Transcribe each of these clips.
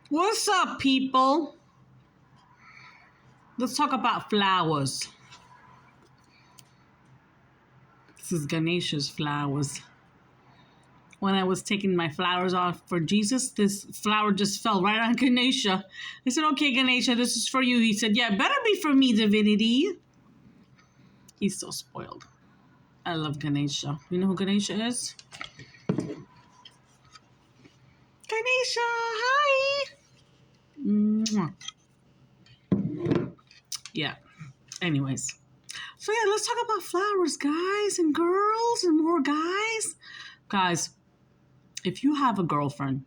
What's up, people? Let's talk about flowers. This is Ganesha's flowers. When I was taking my flowers off for Jesus, this flower just fell right on Ganesha. I said, okay, Ganesha, this is for you. He said, yeah, better be for me, divinity. He's so spoiled. I love Ganesha. You know who Ganesha is? Ganesha, hi. Mwah. Yeah. Anyways. So yeah, let's talk about flowers, guys and girls and more guys. Guys, if you have a girlfriend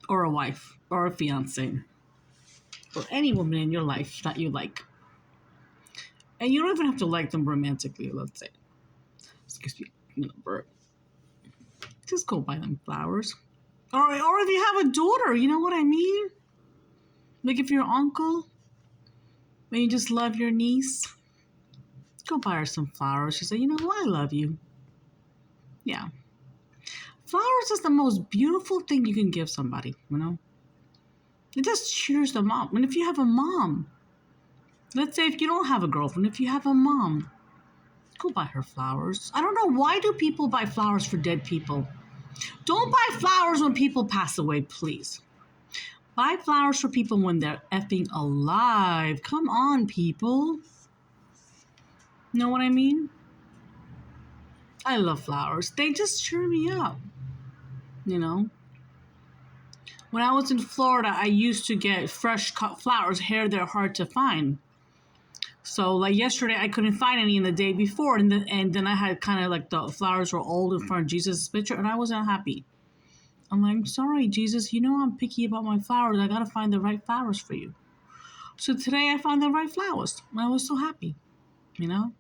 or a wife or a fiance or any woman in your life that you like, and you don't even have to like them romantically, let's say, excuse me, bird, just go buy them flowers. Or if you have a daughter, you know what I mean? Like if you're uncle and you just love your niece, go buy her some flowers. She say, you know, I love you. Yeah. Flowers is the most beautiful thing you can give somebody, you know? It just cheers them up. And if you have a mom, let's say if you don't have a girlfriend, if you have a mom, go buy her flowers. I don't know, why do people buy flowers for dead people? Don't buy flowers when people pass away, please. Buy flowers for people when they're effing alive. Come on, people. Know what I mean? I love flowers. They just cheer me up, you know? When I was in Florida, I used to get fresh cut flowers. Here, they're hard to find. So, like yesterday, I couldn't find any in the day before. And then I had kind of like the flowers were old in front of Jesus' picture, and I wasn't happy. I'm like, sorry, Jesus, you know I'm picky about my flowers. I got to find the right flowers for you. So today I found the right flowers. I was so happy, you know?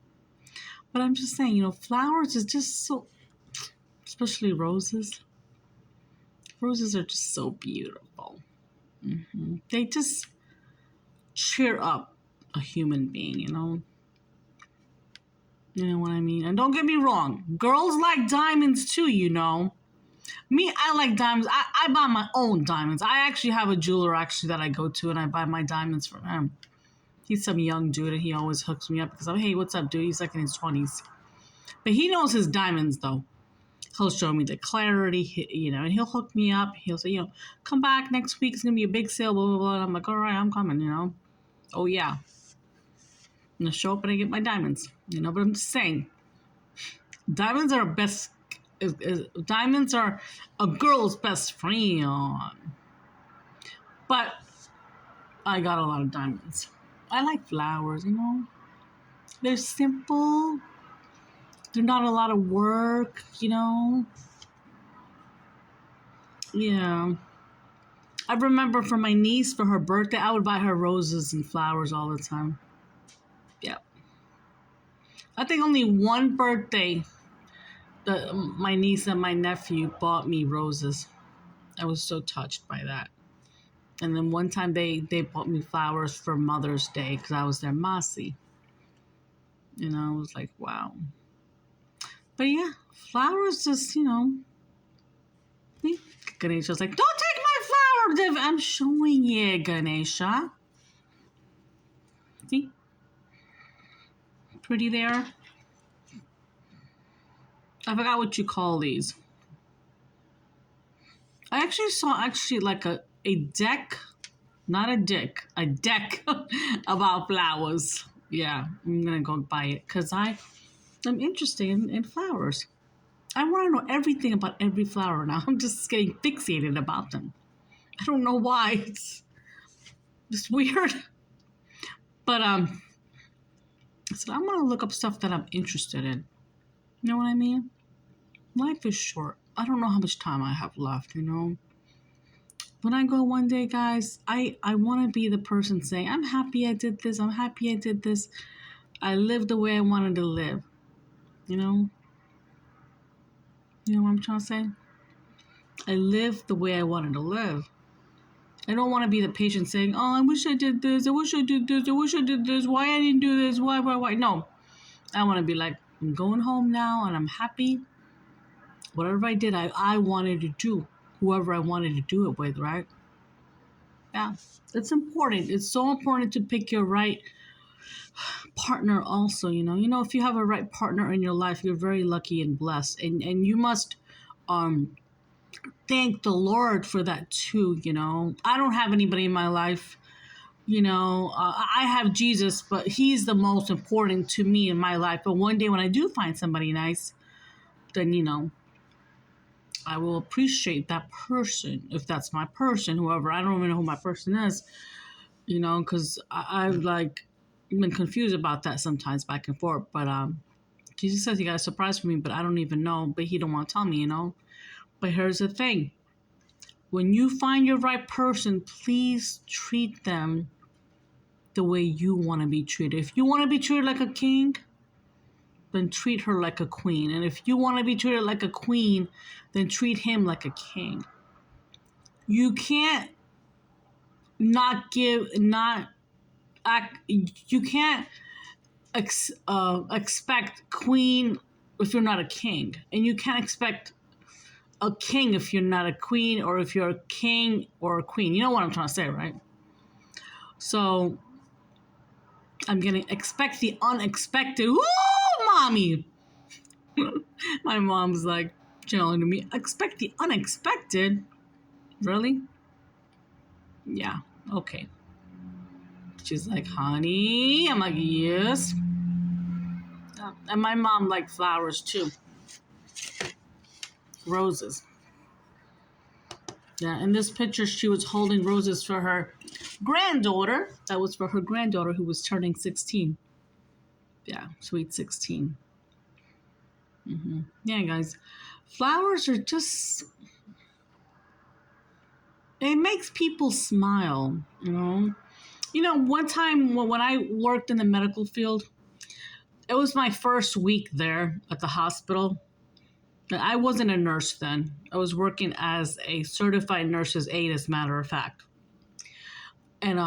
But I'm just saying, you know, flowers is just so, especially roses. Roses are just so beautiful. They just cheer up a human being, you know? You know what I mean? And don't get me wrong, girls like diamonds too, you know? Me, I like diamonds. I buy my own diamonds. I actually have a jeweler that I go to and I buy my diamonds from him. He's some young dude and he always hooks me up because I'm, hey, what's up, dude? He's like in his 20s. But he knows his diamonds though. He'll show me the clarity, you know, and he'll hook me up. He'll say, you know, come back next week. It's going to be a big sale, blah, blah, blah. And I'm like, all right, I'm coming, you know. Oh, yeah. I'm going to show up and I get my diamonds, you know. But I'm just saying, diamonds are diamonds are a girl's best friend. But I got a lot of diamonds. I like flowers, you know. They're simple. They're not a lot of work, you know. Yeah. I remember for my niece, for her birthday, I would buy her roses and flowers all the time. Yeah. I think only one birthday my niece and my nephew bought me roses. I was so touched by that. And then one time they bought me flowers for Mother's Day because I was their Masi. You know, I was like, wow. But yeah, flowers just, you know. Ganesha's like, don't take my flower, Div. I'm showing you, Ganesha. See? Pretty there. I forgot what you call these. I actually saw like a deck, not a dick, a deck about flowers. Yeah, I'm going to go buy it because I'm interested in flowers. I want to know everything about every flower now. I'm just getting fixated about them. I don't know why. It's just weird. But so I'm gonna look up stuff that I'm interested in. You know what I mean? Life is short. I don't know how much time I have left, you know? When I go one day, guys, I want to be the person saying, I'm happy I did this. I'm happy I did this. I lived the way I wanted to live. You know? You know what I'm trying to say? I lived the way I wanted to live. I don't want to be the patient saying, oh, I wish I did this. I wish I did this. I wish I did this. Why I didn't do this? Why? No. I want to be like, I'm going home now and I'm happy. Whatever I did, I wanted to do. whoever I wanted to do it with, right? Yeah, it's important. It's so important to pick your right partner also, if you have a right partner in your life, you're very lucky and blessed, and you must um thank the Lord for that too. I don't have anybody in my life. I have Jesus, but he's the most important to me in my life. But one day when I do find somebody nice, then I will appreciate that person, if that's my person, whoever. I don't even know who my person is, because I've like been confused about that sometimes back and forth. But Jesus says he got a surprise for me, but I don't even know. But he don't want to tell me. But here's the thing: when you find your right person, please treat them the way you want to be treated. If you want to be treated like a king, then treat her like a queen. And if you want to be treated like a queen, then treat him like a king. You can't not give, not act, you can't expect queen if you're not a king. And you can't expect a king if you're not a queen, or if you're a king or a queen. You know what I'm trying to say, right? So I'm going to expect the unexpected. Woo, mommy! My mom's like yelling to me, expect the unexpected? Really? Yeah, okay. She's like, honey. I'm like, yes. And my mom liked flowers too. Roses. Yeah, in this picture, she was holding roses for her granddaughter. That was for her granddaughter who was turning 16. Yeah, sweet 16. Yeah, guys. Flowers are just, it makes people smile, one time when I worked in the medical field, it was my first week there at the hospital. I wasn't a nurse then. I was working as a certified nurse's aide, as a matter of fact. And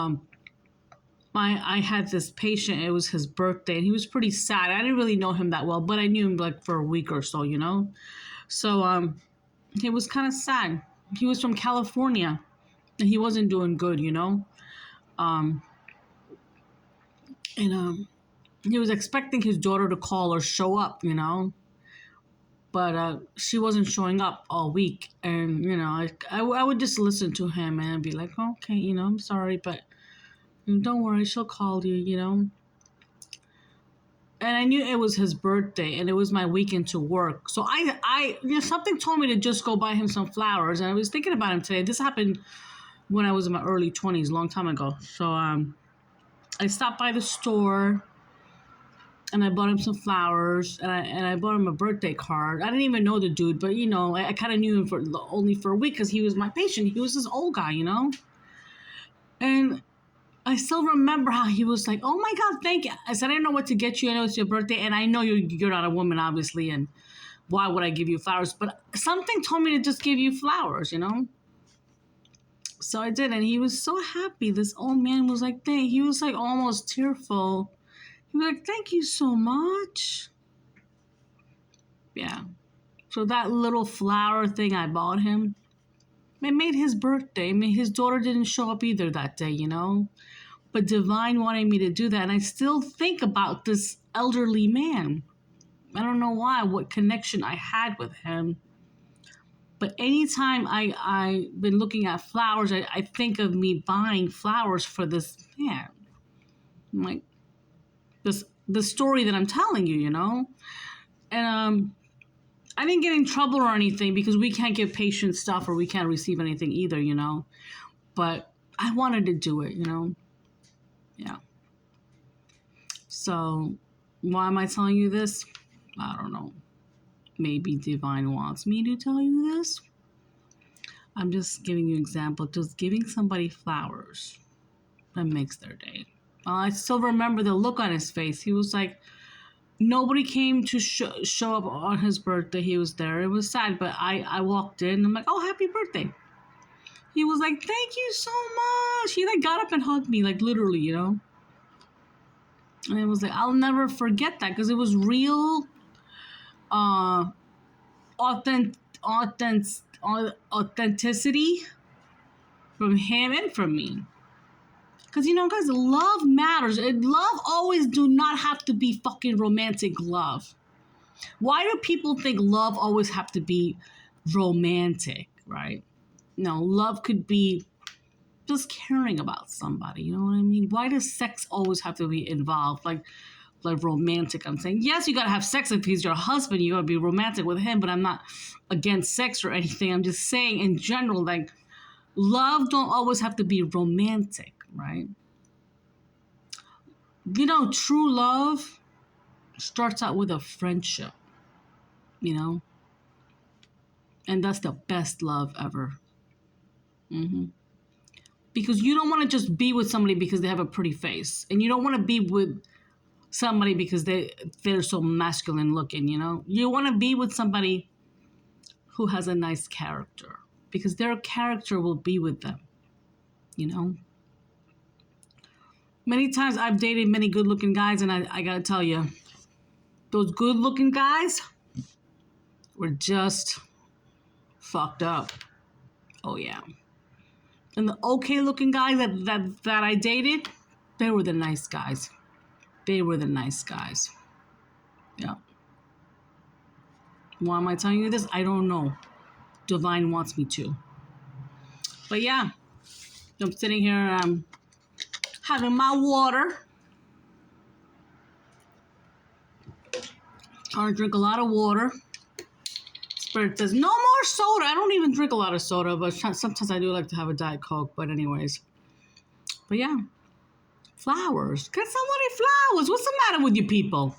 I had this patient. It was his birthday, and he was pretty sad. I didn't really know him that well, but I knew him like for a week or so, So he was kind of sad. He was from California, and he wasn't doing good, Um, and he was expecting his daughter to call or show up, but she wasn't showing up all week. And I would just listen to him and be like, okay, I'm sorry, but don't worry, she'll call you. And I knew it was his birthday, and it was my weekend to work, so I something told me to just go buy him some flowers. And I was thinking about him today. This happened when I was in my early 20s, a long time ago. So I stopped by the store, and I bought him some flowers, and I bought him a birthday card. I didn't even know the dude, but I kind of knew him for only for a week because he was my patient. He was this old guy, and I still remember how he was like, "Oh my God, thank you." I said, "I didn't know what to get you. I know it's your birthday, and I know you're not a woman, obviously, and why would I give you flowers? But something told me to just give you flowers, So I did, and he was so happy. This old man was like, "Thank." He was like almost tearful. He was like, "Thank you so much." Yeah. So that little flower thing I bought him, it made his birthday. I mean, his daughter didn't show up either that day, But Divine wanted me to do that, and I still think about this elderly man. I don't know why, what connection I had with him. But anytime I've been looking at flowers, I think of me buying flowers for this man. I'm like, the story that I'm telling you, And I didn't get in trouble or anything because we can't give patients stuff, or we can't receive anything either, But I wanted to do it, Yeah. So why am I telling you this? I don't know. Maybe Divine wants me to tell you this. I'm just giving you an example. Just giving somebody flowers, that makes their day. I still remember the look on his face. He was like, nobody came to show up on his birthday. He was there. It was sad, but I walked in. I'm like, oh, happy birthday. He was like, thank you so much. He like got up and hugged me, like literally, And it was like, I'll never forget that because it was real, authentic, authenticity from him and from me. Because, guys, love matters. Love always do not have to be fucking romantic love. Why do people think love always have to be romantic, right? No, love could be just caring about somebody. You know what I mean? Why does sex always have to be involved? Like romantic. I'm saying, yes, you gotta have sex if he's your husband. You gotta be romantic with him, but I'm not against sex or anything. I'm just saying in general, like, love don't always have to be romantic, right? True love starts out with a friendship, and that's the best love ever. Because you don't want to just be with somebody because they have a pretty face, and you don't want to be with somebody because they're so masculine looking. You want to be with somebody who has a nice character, because their character will be with them. Many times I've dated many good-looking guys, and I gotta tell you, those good-looking guys were just fucked up. Oh yeah. And the okay-looking guys that I dated, they were the nice guys. They were the nice guys. Yeah. Why am I telling you this? I don't know. Divine wants me to. But yeah, I'm sitting here having my water. Trying to drink a lot of water. Spirit says, no more soda. I don't even drink a lot of soda, but sometimes I do like to have a Diet Coke. But anyways. But yeah. Flowers. Get somebody flowers. What's the matter with you people?